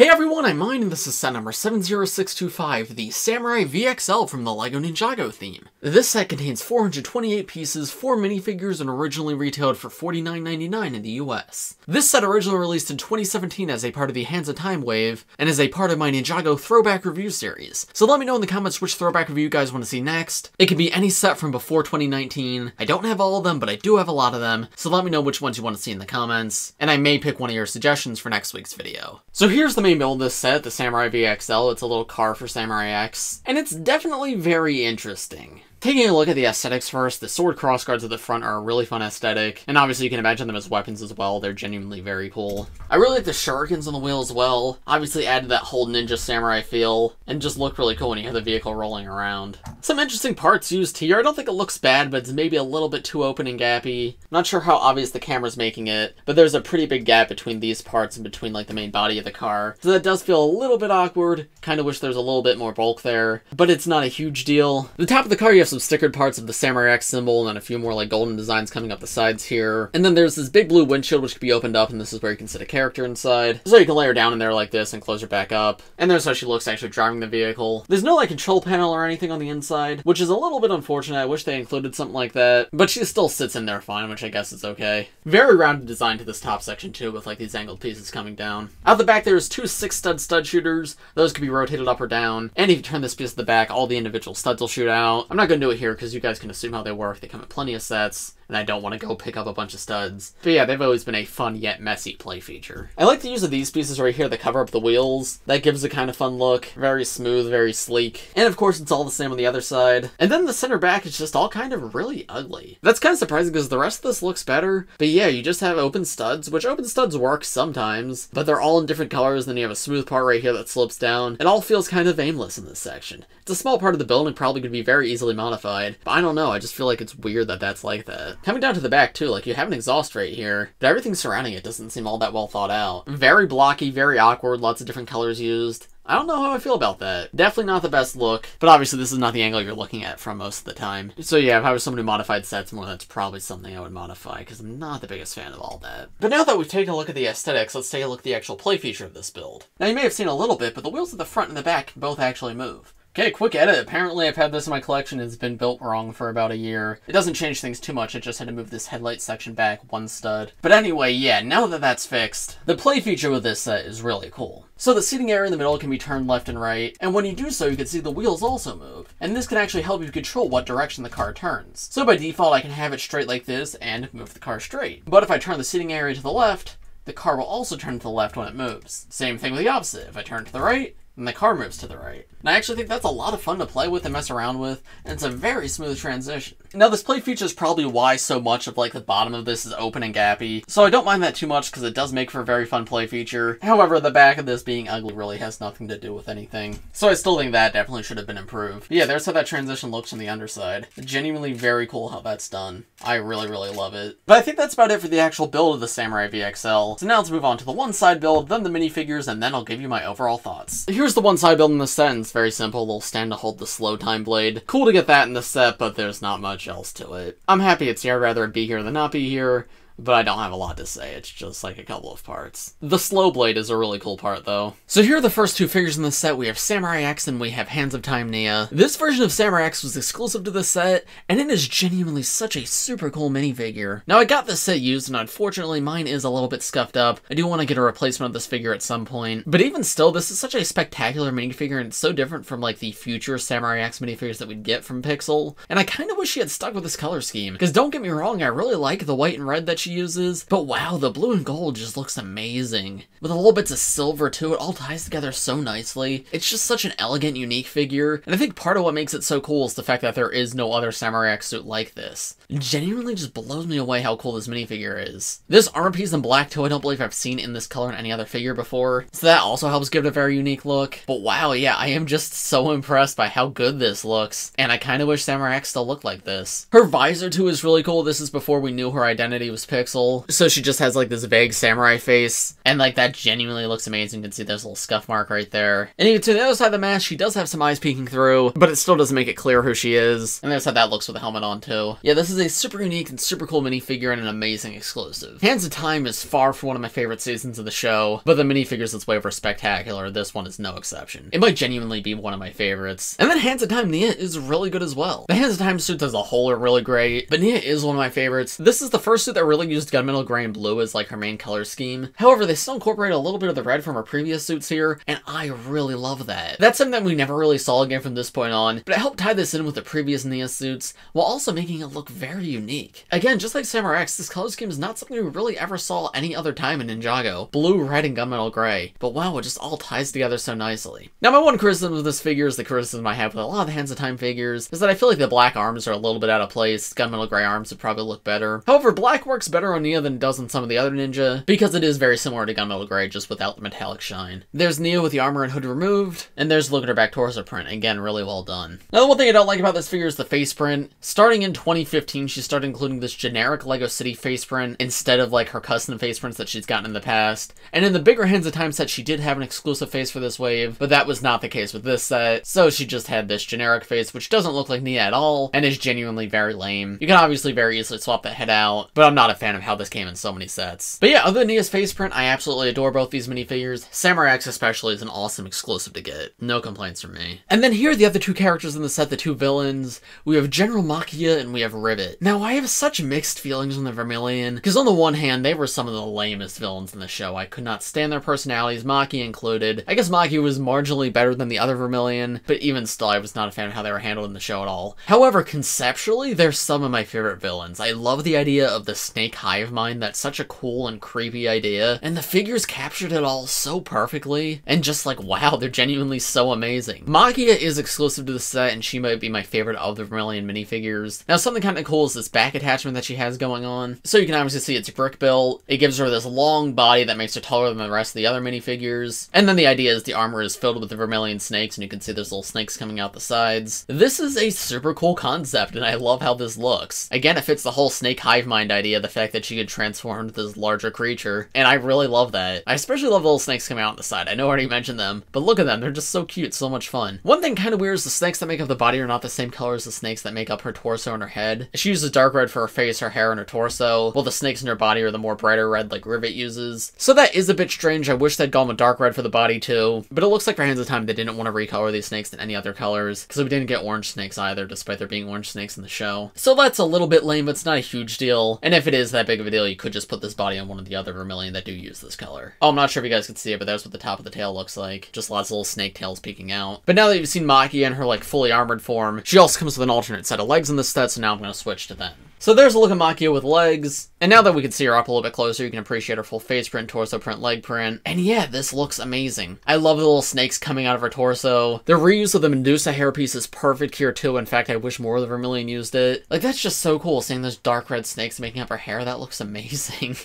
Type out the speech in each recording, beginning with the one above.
Hey everyone, I'm Mine, and this is set number 70625, the Samurai VXL from the LEGO Ninjago theme. This set contains 428 pieces, 4 minifigures, and originally retailed for $49.99 in the US. This set originally released in 2017 as a part of the Hands of Time wave, and is a part of my Ninjago throwback review series. So let me know in the comments which throwback review you guys want to see next. It could be any set from before 2019. I don't have all of them, but I do have a lot of them, so let me know which ones you want to see in the comments, and I may pick one of your suggestions for next week's video. So here's the main build of this set, the Samurai VXL. It's a little car for Samurai X, and it's definitely very interesting. Taking a look at the aesthetics first, the sword crossguards at the front are a really fun aesthetic, and obviously you can imagine them as weapons as well. They're genuinely very cool. I really like the shurikens on the wheel as well. Obviously added that whole ninja samurai feel, and just look really cool when you have the vehicle rolling around. Some interesting parts used here. I don't think it looks bad, but it's maybe a little bit too open and gappy. Not sure how obvious the camera's making it, but there's a pretty big gap between these parts and between like the main body of the car. So that does feel a little bit awkward. Kind of wish there's a little bit more bulk there, but it's not a huge deal. The top of the car, you have some stickered parts of the Samurai X symbol, and then a few more like golden designs coming up the sides here. And then there's this big blue windshield which can be opened up, and this is where you can sit a character inside. So you can lay her down in there like this and close her back up. And there's how she looks actually driving the vehicle. There's no like control panel or anything on the inside, which is a little bit unfortunate. I wish they included something like that, but she still sits in there fine, which I guess is okay. Very rounded design to this top section too, with like these angled pieces coming down. Out the back there's two 6-stud shooters. Those can be rotated up or down, and if you turn this piece to the back, all the individual studs will shoot out. I'm not going to do it here because you guys can assume how they work. They come in plenty of sets, and I don't want to go pick up a bunch of studs. But yeah, they've always been a fun yet messy play feature. I like the use of these pieces right here that cover up the wheels. That gives a kind of fun look. Very smooth, very sleek. And of course it's all the same on the other side. And then the center back is just all kind of really ugly. That's kind of surprising because the rest of this looks better. But yeah, you just have open studs, which open studs work sometimes, but they're all in different colors. Then you have a smooth part right here that slopes down. It all feels kind of aimless in this section. It's a small part of the build and probably could be very easily modified, but I don't know, I just feel like it's weird that that's like that. Coming down to the back too, like you have an exhaust right here, but everything surrounding it doesn't seem all that well thought out. Very blocky, very awkward, lots of different colors used. I don't know how I feel about that. Definitely not the best look, but obviously this is not the angle you're looking at from most of the time. So yeah, if I was someone who modified sets more, that's probably something I would modify, because I'm not the biggest fan of all that. But now that we've taken a look at the aesthetics, let's take a look at the actual play feature of this build. Now you may have seen a little bit, but the wheels at the front and the back can both actually move. Okay, quick edit. Apparently I've had this in my collection and it's been built wrong for about a year. It doesn't change things too much, I just had to move this headlight section back one stud. But anyway, yeah, now that that's fixed, the play feature with this set is really cool. So the seating area in the middle can be turned left and right, and when you do so, you can see the wheels also move. And this can actually help you control what direction the car turns. So by default, I can have it straight like this and move the car straight. But if I turn the seating area to the left, the car will also turn to the left when it moves. Same thing with the opposite. If I turn to the right, then the car moves to the right. And I actually think that's a lot of fun to play with and mess around with, and it's a very smooth transition. Now this play feature is probably why so much of like the bottom of this is open and gappy, so I don't mind that too much because it does make for a very fun play feature. However, the back of this being ugly really has nothing to do with anything. So I still think that definitely should have been improved. But yeah, there's how that transition looks from the underside. Genuinely very cool how that's done. I really love it. But I think that's about it for the actual build of the Samurai VXL. So now let's move on to the one side build, then the minifigures, and then I'll give you my overall thoughts. Here's the one side build in the set, and it's very simple. A little stand to hold the slow time blade. Cool to get that in the set, but there's not much else to it. I'm happy it's here. I'd rather it be here than not be here, but I don't have a lot to say. It's just like a couple of parts. The slow blade is a really cool part though. So here are the first two figures in the set. We have Samurai X and we have Hands of Time Nia. This version of Samurai X was exclusive to the set, and it is genuinely such a super cool minifigure. Now I got this set used, and unfortunately mine is a little bit scuffed up. I do want to get a replacement of this figure at some point, but even still, this is such a spectacular minifigure, and it's so different from like the future Samurai X minifigures that we'd get from Pixel, and I kind of wish she had stuck with this color scheme, because don't get me wrong, I really like the white and red that she uses, but wow, the blue and gold just looks amazing. With a little bits of silver too, it all ties together so nicely. It's just such an elegant, unique figure, and I think part of what makes it so cool is the fact that there is no other Samurai X suit like this. It genuinely just blows me away how cool this minifigure is. This armor piece in black too, I don't believe I've seen in this color in any other figure before, so that also helps give it a very unique look. But wow, yeah, I am just so impressed by how good this looks, and I kind of wish Samurai X still looked like this. Her visor too is really cool. This is before we knew her identity was picked. pixel. So she just has like this vague samurai face, and like that genuinely looks amazing. You can see there's a little scuff mark right there. And even to the other side of the mask, she does have some eyes peeking through, but it still doesn't make it clear who she is. And there's how that looks with the helmet on too. Yeah, this is a super unique and super cool minifigure and an amazing exclusive. Hands of Time is far from one of my favorite seasons of the show, but the minifigures this wave are spectacular. This one is no exception. It might genuinely be one of my favorites. And then Hands of Time Nia is really good as well. The Hands of Time suits as a whole are really great, but Nia is one of my favorites. This is the first suit that really used gunmetal gray and blue as like her main color scheme. However, they still incorporate a little bit of the red from her previous suits here, and I really love that. That's something that we never really saw again from this point on, but it helped tie this in with the previous Nia suits, while also making it look very unique. Again, just like Samurai X, this color scheme is not something we really ever saw any other time in Ninjago. Blue, red, and gunmetal gray. But wow, it just all ties together so nicely. Now, my one criticism of this figure is the criticism I have with a lot of the Hands of Time figures, is that I feel like the black arms are a little bit out of place. Gunmetal gray arms would probably look better. However, black works better on Nia than it does on some of the other ninja, because it is very similar to gunmetal gray, just without the metallic shine. There's Nia with the armor and hood removed, and there's a look at her back torso print. Again, really well done. Now, the one thing I don't like about this figure is the face print. Starting in 2015, she started including this generic LEGO City face print instead of like her custom face prints that she's gotten in the past. And in the bigger Hands of Time set, she did have an exclusive face for this wave, but that was not the case with this set. So she just had this generic face, which doesn't look like Nia at all, and is genuinely very lame. You can obviously very easily swap that head out, but I'm not a fan of how this came in so many sets. But yeah, other than Nia's face print, I absolutely adore both these minifigures. Samurai X especially is an awesome exclusive to get. No complaints from me. And then here are the other two characters in the set, the two villains. We have General Makia and we have Rivet. Now, I have such mixed feelings on the Vermilion, because on the one hand, they were some of the lamest villains in the show. I could not stand their personalities, Makia included. I guess Makia was marginally better than the other Vermilion, but even still, I was not a fan of how they were handled in the show at all. However, conceptually, they're some of my favorite villains. I love the idea of the snake hive mind. That's such a cool and creepy idea, and the figures captured it all so perfectly, and just like, wow, they're genuinely so amazing. Makia is exclusive to the set, and she might be my favorite of the Vermilion minifigures. Now, something kind of cool is this back attachment that she has going on. So you can obviously see it's brick built. It gives her this long body that makes her taller than the rest of the other minifigures. And then the idea is the armor is filled with the Vermilion snakes, and you can see there's little snakes coming out the sides. This is a super cool concept, and I love how this looks. Again, it fits the whole snake hive mind idea, the fact that she could transform into this larger creature, and I really love that. I especially love the little snakes coming out on the side. I know I already mentioned them, but look at them. They're just so cute, so much fun. One thing kind of weird is the snakes that make up the body are not the same color as the snakes that make up her torso and her head. She uses dark red for her face, her hair, and her torso, while the snakes in her body are the more brighter red like Rivet uses. So that is a bit strange. I wish they'd gone with dark red for the body too, but it looks like for Hands of Time they didn't want to recolor these snakes in any other colors, because we didn't get orange snakes either, despite there being orange snakes in the show. So that's a little bit lame, but it's not a huge deal, and if it is that big of a deal, you could just put this body on one of the other Vermilion that do use this color. Oh, I'm not sure if you guys can see it, but there's what the top of the tail looks like. Just lots of little snake tails peeking out. But now that you've seen Makia in her like fully armored form, she also comes with an alternate set of legs in this set, so now I'm going to switch to them. So there's a look at Makia with legs, and now that we can see her up a little bit closer, you can appreciate her full face print, torso print, leg print, and yeah, this looks amazing. I love the little snakes coming out of her torso. The reuse of the Medusa hairpiece is perfect here too. In fact, I wish more of the Vermilion used it. Like, that's just so cool, seeing those dark red snakes making up her hair. That looks amazing.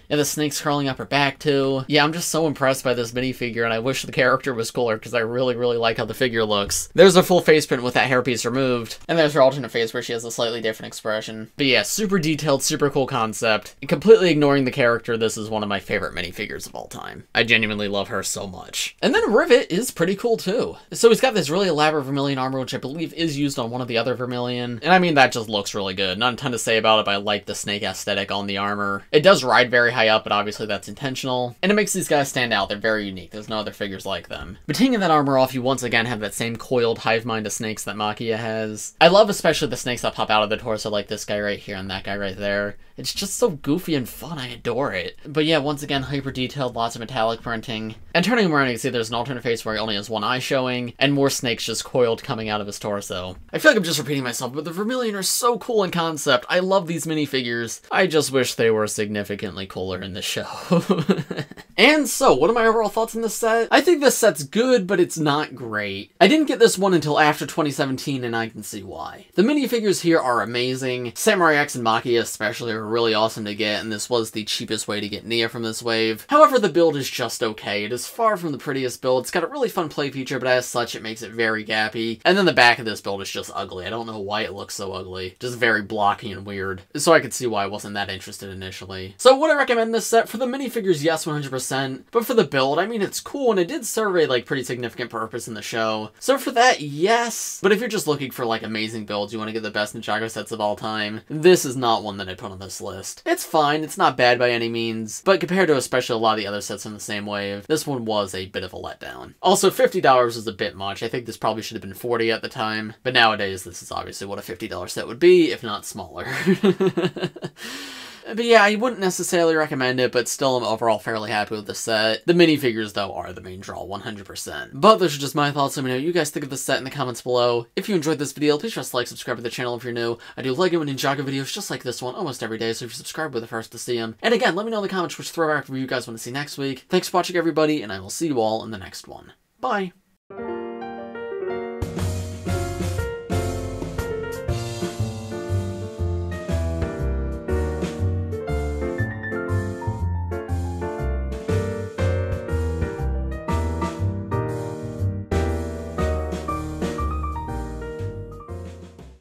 And the snake's curling up her back, too. Yeah, I'm just so impressed by this minifigure, and I wish the character was cooler, because I really, really like how the figure looks. There's a full face print with that hairpiece removed, and there's her alternate face where she has a slightly different expression. But yeah, super detailed, super cool concept. And completely ignoring the character, this is one of my favorite minifigures of all time. I genuinely love her so much. And then Rivet is pretty cool, too. So he's got this really elaborate Vermilion armor, which I believe is used on one of the other Vermilion. And I mean, that just looks really good. Not a ton to say about it, but I like the snake aesthetic on the armor. It does ride very high up, but obviously that's intentional. And it makes these guys stand out. They're very unique. There's no other figures like them. But taking that armor off, you once again have that same coiled hive mind of snakes that Makia has. I love especially the snakes that pop out of the torso, like this guy right here and that guy right there. It's just so goofy and fun. I adore it. But yeah, once again, hyper detailed, lots of metallic printing. And turning him around, you can see there's an alternate face where he only has one eye showing, and more snakes just coiled coming out of his torso. I feel like I'm just repeating myself, but the Vermilion are so cool in concept. I love these minifigures. I just wish they were significantly cooler. cooler in the show. And so, what are my overall thoughts on this set? I think this set's good, but it's not great. I didn't get this one until after 2017, and I can see why. The minifigures here are amazing. Samurai X and Maki especially are really awesome to get, and this was the cheapest way to get Nya from this wave. However, the build is just okay. It is far from the prettiest build. It's got a really fun play feature, but as such, it makes it very gappy. And then the back of this build is just ugly. I don't know why it looks so ugly. Just very blocky and weird. So I could see why I wasn't that interested initially. So would I recommend this set? For the minifigures, yes, 100%. But for the build, I mean, it's cool, and it did serve a, like, pretty significant purpose in the show. So for that, yes. But if you're just looking for, like, amazing builds, you want to get the best Ninjago sets of all time, this is not one that I'd put on this list. It's fine, it's not bad by any means, but compared to especially a lot of the other sets in the same wave, this one was a bit of a letdown. Also, $50 is a bit much. I think this probably should have been $40 at the time, but nowadays, this is obviously what a $50 set would be, if not smaller. But yeah, I wouldn't necessarily recommend it, but still I'm overall fairly happy with the set. The minifigures, though, are the main draw, 100%. But those are just my thoughts. Let me know what you guys think of the set in the comments below. If you enjoyed this video, please just like, subscribe to the channel if you're new. I do LEGO and Ninjago videos just like this one almost every day, so if you subscribe, we're the first to see them. And again, let me know in the comments which throwback review you guys want to see next week. Thanks for watching, everybody, and I will see you all in the next one. Bye!